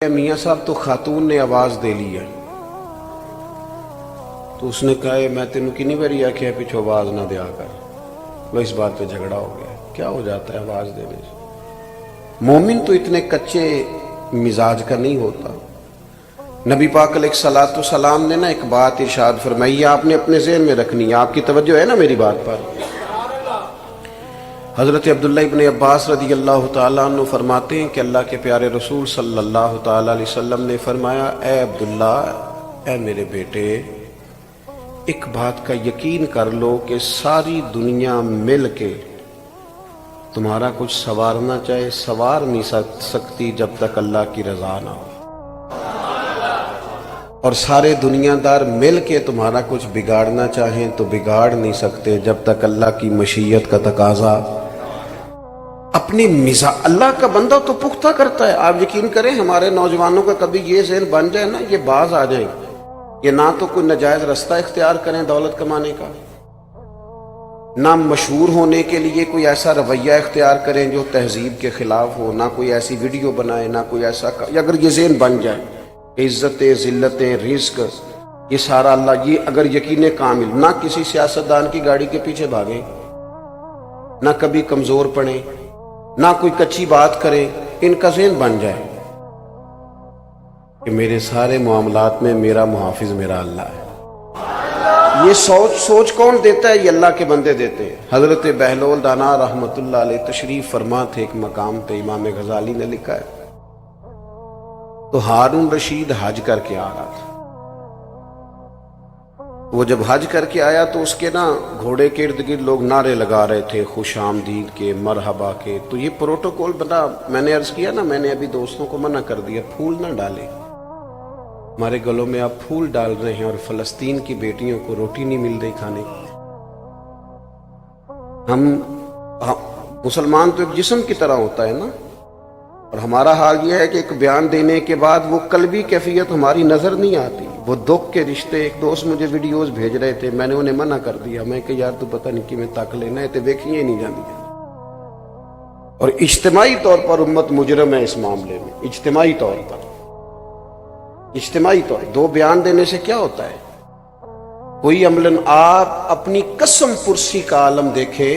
میاں صاحب تو خاتون نے آواز دے لی ہے، تو اس نے کہا میں تینوں کنی باری آخیا پیچھو آواز نہ دیا کر، وہ اس بات پہ جھگڑا ہو گیا۔ کیا ہو جاتا ہے آواز دینے سے؟ مومن تو اتنے کچے مزاج کا نہیں ہوتا۔ نبی پاک علیہ الصلوۃ والسلام نے نا ایک بات ارشاد فرمائی، آپ نے اپنے ذہن میں رکھنی ہے، آپ کی توجہ ہے نا میری بات پر۔ حضرت عبداللہ ابن عباس رضی اللہ تعالیٰ عنہ فرماتے ہیں کہ اللہ کے پیارے رسول صلی اللہ تعالیٰ علیہ وسلم نے فرمایا، اے عبداللہ، اے میرے بیٹے، ایک بات کا یقین کر لو کہ ساری دنیا مل کے تمہارا کچھ سنوارنا چاہے سنوار نہیں سکتی جب تک اللہ کی رضا نہ ہو، اور سارے دنیا دار مل کے تمہارا کچھ بگاڑنا چاہیں تو بگاڑ نہیں سکتے جب تک اللہ کی مشیت کا تقاضا اپنی اللہ کا بندہ تو پختہ کرتا ہے۔ آپ یقین کریں ہمارے نوجوانوں کا کبھی یہ ذہن بن جائے نا، یہ باز آ جائیں، یہ نہ تو کوئی ناجائز رستہ اختیار کریں دولت کمانے کا، نہ مشہور ہونے کے لیے کوئی ایسا رویہ اختیار کریں جو تہذیب کے خلاف ہو، نہ کوئی ایسی ویڈیو بنائے، نہ کوئی ایسا اگر یہ ذہن بن جائے عزتیں، ذلتیں، رزق، یہ سارا اللہ، یہ اگر یقین کامل، نہ کسی سیاستدان کی گاڑی کے پیچھے بھاگیں، نہ کبھی کمزور پڑیں، نہ کوئی کچی بات کریں، ان کا ذہن بن جائے کہ میرے سارے معاملات میں میرا محافظ میرا اللہ ہے۔ یہ سوچ کون دیتا ہے؟ یہ اللہ کے بندے دیتے ہیں۔ حضرت بہلول دانا رحمت اللہ علیہ تشریف فرما تھے ایک مقام پہ، امام غزالی نے لکھا ہے، تو ہارون رشید حج کر کے آ رہا تھا۔ وہ جب حج کر کے آیا تو اس کے نا گھوڑے کے ارد گرد لوگ نعرے لگا رہے تھے، خوش آمدید کے، مرحبا کے۔ تو یہ پروٹوکول بنا، میں نے عرض کیا نا، میں نے ابھی دوستوں کو منع کر دیا، پھول نہ ڈالیں، ہمارے گلوں میں آپ پھول ڈال رہے ہیں اور فلسطین کی بیٹیوں کو روٹی نہیں مل رہی کھانے کی۔ ہم مسلمان تو ایک جسم کی طرح ہوتا ہے نا، اور ہمارا حال یہ ہے کہ ایک بیان دینے کے بعد وہ قلبی کیفیت ہماری نظر نہیں آتی، وہ دکھ کے رشتے۔ ایک دوست مجھے ویڈیوز بھیج رہے تھے، میں نے انہیں منع کر دیا، میں کہ یار تو پتہ نہیں کہ میں تک لینا ہے، تے ویکھیے نہیں جاندی۔ اور اجتماعی طور پر امت مجرم ہے اس معاملے میں، اجتماعی طور پر دو بیان دینے سے کیا ہوتا ہے؟ کوئی عملاً آپ اپنی قسم پرسی کا عالم دیکھے،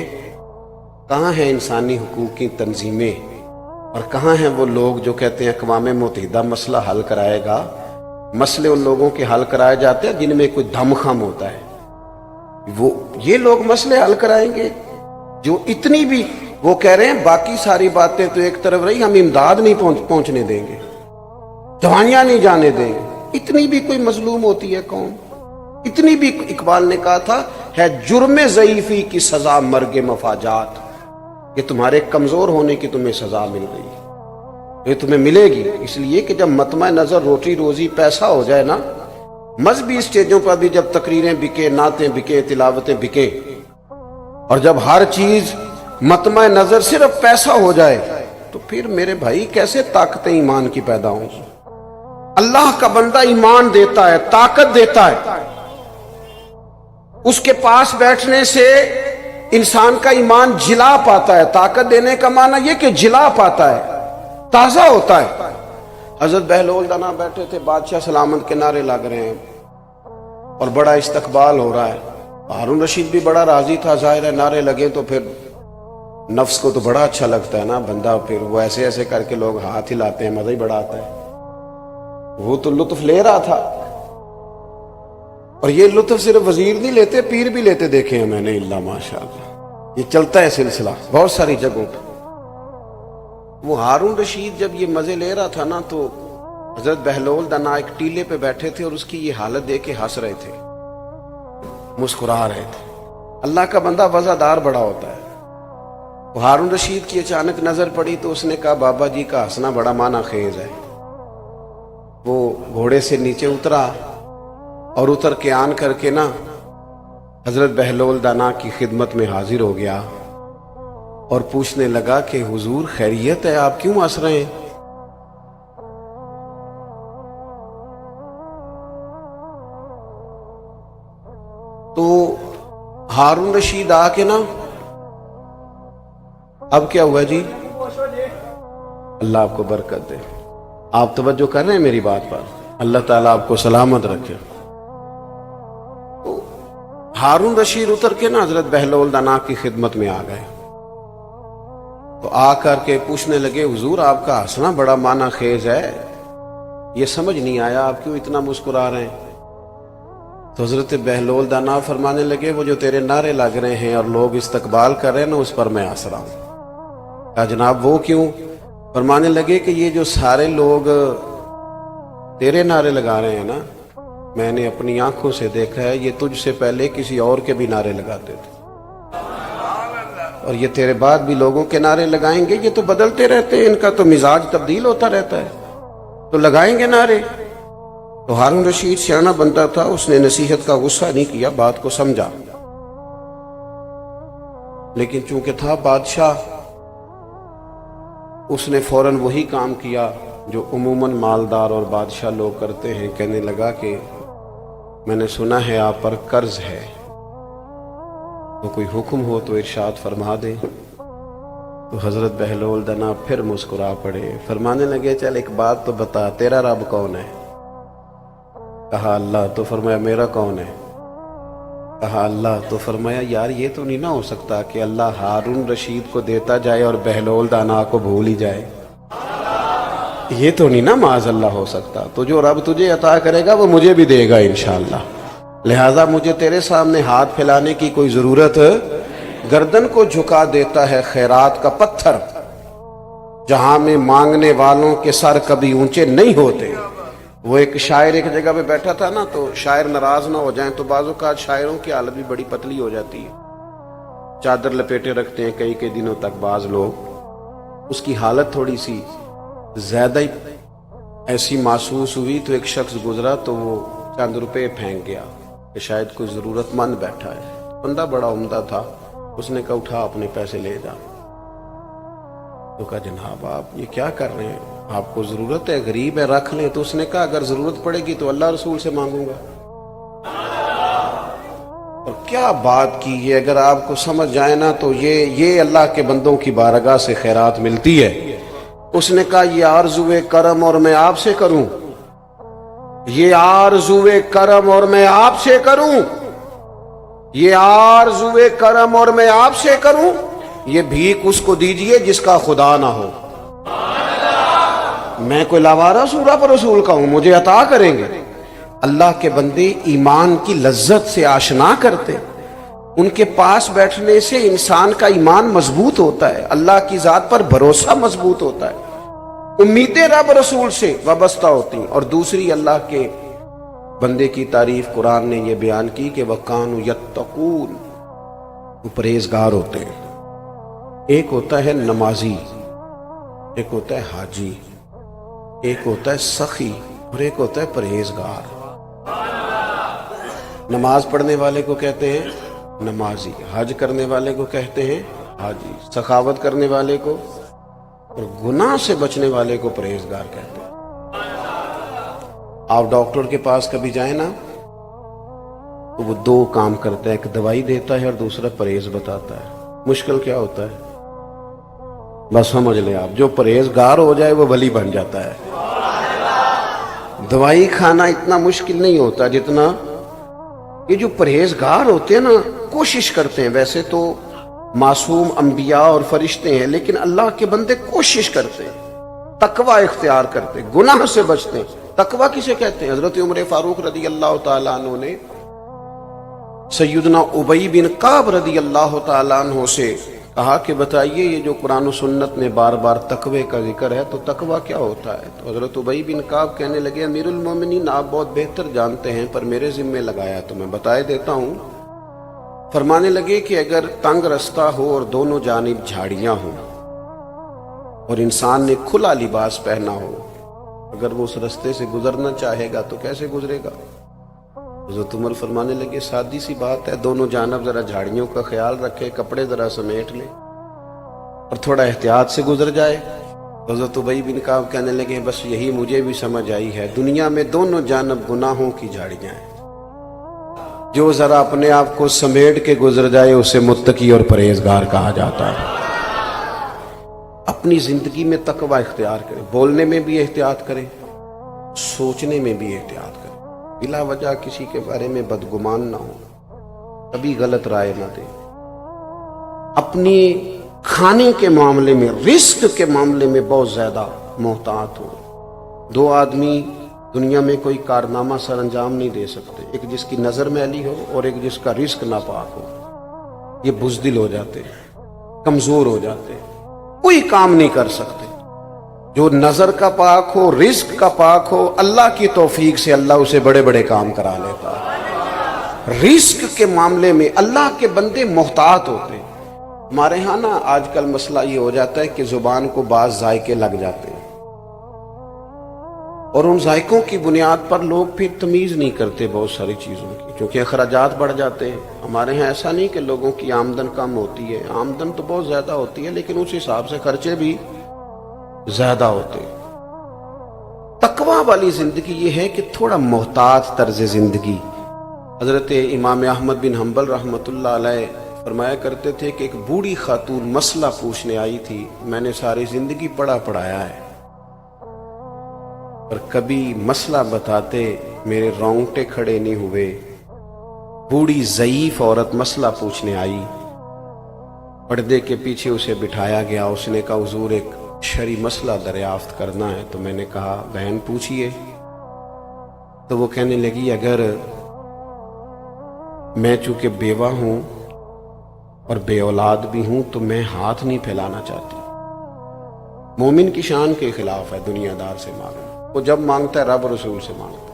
کہاں ہیں انسانی حقوق کی تنظیمیں اور کہاں ہیں وہ لوگ جو کہتے ہیں اقوام متحدہ مسئلہ حل کرائے گا؟ مسئلے ان لوگوں کے حل کرائے جاتے ہیں جن میں کوئی دم خم ہوتا ہے، وہ یہ لوگ مسئلے حل کرائیں گے جو اتنی بھی، وہ کہہ رہے ہیں باقی ساری باتیں تو ایک طرف رہی، ہم امداد نہیں پہنچنے دیں گے، دوائیاں نہیں جانے دیں گے۔ اتنی بھی کوئی مظلوم ہوتی ہے قوم؟ اتنی بھی؟ اقبال نے کہا تھا، ہے جرم ضعیفی کی سزا مرگ مفاجات، کہ تمہارے کمزور ہونے کی تمہیں سزا مل گئی، یہ تمہیں ملے گی۔ اس لیے کہ جب مطمع نظر روٹی روزی پیسہ ہو جائے نا، مذہبی اسٹیجوں پر بھی جب تقریریں بکے، نعتیں بکے، تلاوتیں بکیں، اور جب ہر چیز مطمع نظر صرف پیسہ ہو جائے، تو پھر میرے بھائی کیسے طاقتیں ایمان کی پیدا ہوں گی؟ اللہ کا بندہ ایمان دیتا ہے، طاقت دیتا ہے، اس کے پاس بیٹھنے سے انسان کا ایمان جلا پاتا ہے۔ طاقت دینے کا معنی یہ کہ جلا پاتا ہے، تازہ ہوتا ہے۔ حضرت بہلول دانا بیٹھے تھے، بادشاہ سلامت کے نعرے لگ رہے ہیں اور بڑا استقبال ہو رہا ہے۔ ہارون رشید بھی بڑا راضی تھا، ظاہر ہے نعرے لگے تو پھر نفس کو تو بڑا اچھا لگتا ہے نا بندہ، پھر وہ ایسے ایسے کر کے لوگ ہاتھ ہلاتے ہیں، مزہ ہی بڑا آتا ہے۔ وہ تو لطف لے رہا تھا، اور یہ لطف صرف وزیر نہیں لیتے، پیر بھی لیتے دیکھے ہیں میں نے، اللہ ماشاءاللہ، یہ چلتا ہے سلسلہ بہت ساری جگہوں پہ۔ وہ ہارون رشید جب یہ مزے لے رہا تھا نا، تو حضرت بہلول دانا ایک ٹیلے پہ بیٹھے تھے اور اس کی یہ حالت دیکھ کے ہنس رہے تھے، مسکرا رہے تھے۔ اللہ کا بندہ وزادار بڑا ہوتا ہے۔ وہ ہارون رشید کی اچانک نظر پڑی تو اس نے کہا، بابا جی کا ہنسنا بڑا معنی خیز ہے۔ وہ گھوڑے سے نیچے اترا اور اتر کے آن کر کے نا حضرت بہلول دانا کی خدمت میں حاضر ہو گیا اور پوچھنے لگا کہ حضور خیریت ہے، آپ کیوں ہنس رہے ہیں؟ تو ہارون رشید آ کے نا، اب کیا ہوا جی؟ اللہ آپ کو برکت دے۔ آپ توجہ کر رہے ہیں میری بات پر؟ اللہ تعالیٰ آپ کو سلامت رکھے۔ ہارون رشید اتر کے نا حضرت بہلول دانا کی خدمت میں آ گئے، تو آ کر کے پوچھنے لگے حضور آپ کا ہنسنا بڑا معنی خیز ہے، یہ سمجھ نہیں آیا آپ کیوں اتنا مسکرا رہے ہیں؟ تو حضرت بہلول دانا فرمانے لگے وہ جو تیرے نعرے لگ رہے ہیں اور لوگ استقبال کر رہے ہیں نا، اس پر میں ہنس رہا ہوں۔ کہا جناب وہ کیوں؟ فرمانے لگے کہ یہ جو سارے لوگ تیرے نعرے لگا رہے ہیں نا، میں نے اپنی آنکھوں سے دیکھا ہے یہ تجھ سے پہلے کسی اور کے بھی نعرے لگاتے تھے، اور یہ تیرے بعد بھی لوگوں کے نعرے لگائیں گے، یہ تو بدلتے رہتے ہیں، ان کا تو مزاج تبدیل ہوتا رہتا ہے، تو لگائیں گے نعرے۔ تو ہارون رشید سیانہ بنتا تھا، اس نے نصیحت کا غصہ نہیں کیا، بات کو سمجھا، لیکن چونکہ تھا بادشاہ، اس نے فوراً وہی کام کیا جو عموماً مالدار اور بادشاہ لوگ کرتے ہیں۔ کہنے لگا کہ میں نے سنا ہے آپ پر قرض ہے، تو کوئی حکم ہو تو ارشاد فرما دیں۔ تو حضرت بہلول دنا پھر مسکرا پڑے، فرمانے لگے چل ایک بات تو بتا، تیرا رب کون ہے؟ کہا اللہ۔ تو فرمایا میرا کون ہے؟ کہا اللہ۔ تو فرمایا یار یہ تو نہیں نہ ہو سکتا کہ اللہ ہارون رشید کو دیتا جائے اور بہلول دانا کو بھول ہی جائے، یہ تو نہیں نا معاذ اللہ ہو سکتا، تو جو رب تجھے عطا کرے گا وہ مجھے بھی دے گا انشاءاللہ، لہٰذا مجھے تیرے سامنے ہاتھ پھیلانے کی کوئی ضرورت، گردن کو جھکا دیتا ہے خیرات کا پتھر، جہاں میں مانگنے والوں کے سر کبھی اونچے نہیں ہوتے۔ وہ ایک شاعر ایک جگہ پہ بیٹھا تھا نا، تو شاعر ناراض نہ ہو جائیں تو بعض اوقات شاعروں کی حالت بھی بڑی پتلی ہو جاتی ہے، چادر لپیٹے رکھتے ہیں کئی دنوں تک بعض لوگ، اس کی حالت تھوڑی سی زیادہ ہی ایسی محسوس ہوئی، تو ایک شخص گزرا تو وہ چند روپے پھینک گیا کہ شاید کوئی ضرورت مند بیٹھا ہے، بندہ بڑا عمدہ تھا، اس نے کہا اٹھا اپنے پیسے لے جا۔ تو کہا جناب آپ یہ کیا کر رہے ہیں، آپ کو ضرورت ہے، غریب ہے، رکھ لیں۔ تو اس نے کہا اگر ضرورت پڑے گی تو اللہ رسول سے مانگوں گا۔ اور کیا بات کی ہے، اگر آپ کو سمجھ جائے نا تو یہ اللہ کے بندوں کی بارگاہ سے خیرات ملتی ہے۔ اس نے کہا یہ آرزوئے کرم اور میں آپ سے کروں، یہ آرزوئے کرم اور میں آپ سے کروں، یہ آرزوئے کرم اور میں آپ سے کروں، یہ بھیک اس کو دیجئے جس کا خدا نہ ہو۔ میں کوئی لاوارہ سورہ پر رسول کا ہوں، مجھے عطا کریں گے۔ اللہ کے بندے ایمان کی لذت سے آشنا کرتے، ان کے پاس بیٹھنے سے انسان کا ایمان مضبوط ہوتا ہے، اللہ کی ذات پر بھروسہ مضبوط ہوتا ہے، امیدیں رب رسول سے وابستہ ہوتی ہیں۔ اور دوسری اللہ کے بندے کی تعریف قرآن نے یہ بیان کی کہ وَقَانُوا يَتَّقُونَ، وہ پرہیزگار ہوتے ہیں۔ ایک ہوتا ہے نمازی، ایک ہوتا ہے حاجی، ایک ہوتا ہے سخی اور ایک ہوتا ہے پرہیزگار۔ نماز پڑھنے والے کو کہتے ہیں نمازی، حج کرنے والے کو کہتے ہیں حاجی، سخاوت کرنے والے کو اور گناہ سے بچنے والے کو پرہیزگار کہتے ہیں۔ آپ ڈاکٹر کے پاس کبھی جائیں نا تو وہ دو کام کرتا ہے، ایک دوائی دیتا ہے اور دوسرا پرہیز بتاتا ہے۔ مشکل کیا ہوتا ہے بس سمجھ لیں آپ، جو پرہیزگار ہو جائے وہ ولی بن جاتا ہے۔ دوائی کھانا اتنا مشکل نہیں ہوتا جتنا یہ جو پرہیزگار ہوتے ہیں نا، کوشش کرتے ہیں، ویسے تو معصوم انبیاء اور فرشتے ہیں لیکن اللہ کے بندے کوشش کرتے ہیں، تقوی اختیار کرتے ہیں، گناہ سے بچتے ہیں۔ تقوی کسے کہتے ہیں؟ حضرت عمر فاروق رضی اللہ تعالیٰ عنہ نے سیدنا ابی بن کعب رضی اللہ تعالیٰ عنہ سے کہا کہ بتائیے یہ جو قرآن و سنت میں بار بار تقوی کا ذکر ہے تو تقوی کیا ہوتا ہے؟ تو حضرت ابی بن کعب کہنے لگے امیر المومنین آپ بہت بہتر جانتے ہیں پر میرے ذمے لگایا تو میں بتائے دیتا ہوں۔ فرمانے لگے کہ اگر تنگ رستہ ہو اور دونوں جانب جھاڑیاں ہوں اور انسان نے کھلا لباس پہنا ہو، اگر وہ اس رستے سے گزرنا چاہے گا تو کیسے گزرے گا؟ حضرت عمر فرمانے لگے سادی سی بات ہے، دونوں جانب ذرا جھاڑیوں کا خیال رکھے، کپڑے ذرا سمیٹ لے اور تھوڑا احتیاط سے گزر جائے۔ حضرت ابی بن کعب کہنے لگے بس یہی مجھے بھی سمجھ آئی ہے، دنیا میں دونوں جانب گناہوں کی جھاڑیاں ہیں، جو ذرا اپنے آپ کو سمیٹ کے گزر جائے اسے متقی اور پرہیزگار کہا جاتا ہے۔ اپنی زندگی میں تقوی اختیار کریں، بولنے میں بھی احتیاط کریں، سوچنے میں بھی احتیاط کریں، بلا وجہ کسی کے بارے میں بدگمان نہ ہو، کبھی غلط رائے نہ دیں، اپنی کھانے کے معاملے میں، رزق کے معاملے میں بہت زیادہ محتاط ہو۔ دو آدمی دنیا میں کوئی کارنامہ سر انجام نہیں دے سکتے، ایک جس کی نظر میلی ہو اور ایک جس کا رزق ناپاک ہو۔ یہ بزدل ہو جاتے ہیں، کمزور ہو جاتے ہیں، کوئی کام نہیں کر سکتے۔ جو نظر کا پاک ہو، رزق کا پاک ہو، اللہ کی توفیق سے اللہ اسے بڑے بڑے کام کرا لیتا ہے۔ رزق کے معاملے میں اللہ کے بندے محتاط ہوتے ہیں۔ ہمارے ہاں نا آج کل مسئلہ یہ ہو جاتا ہے کہ زبان کو بعض ذائقے لگ جاتے ہیں، اور ان ذائقوں کی بنیاد پر لوگ پھر تمیز نہیں کرتے بہت ساری چیزوں کی، کیونکہ اخراجات بڑھ جاتے ہیں۔ ہمارے ہاں ایسا نہیں کہ لوگوں کی آمدن کم ہوتی ہے، آمدن تو بہت زیادہ ہوتی ہے، لیکن اس حساب سے خرچے بھی زیادہ ہوتے ہیں۔ تقوی والی زندگی یہ ہے کہ تھوڑا محتاط طرز زندگی۔ حضرت امام احمد بن حنبل رحمۃ اللہ علیہ فرمایا کرتے تھے کہ ایک بوڑھی خاتون مسئلہ پوچھنے آئی تھی، میں نے ساری زندگی پڑھایا ہے، پر کبھی مسئلہ بتاتے میرے رونگٹے کھڑے نہیں ہوئے۔ بوڑھی ضعیف عورت مسئلہ پوچھنے آئی، پردے کے پیچھے اسے بٹھایا گیا، اس نے کہا حضور ایک شرعی مسئلہ دریافت کرنا ہے۔ تو میں نے کہا بہن پوچھئے۔ تو وہ کہنے لگی اگر میں چونکہ بیوہ ہوں اور بے اولاد بھی ہوں تو میں ہاتھ نہیں پھیلانا چاہتی۔ مومن کی شان کے خلاف ہے دنیا دار سے مانگنا، وہ جب مانگتا ہے رب رسول سے مانگتا ہے۔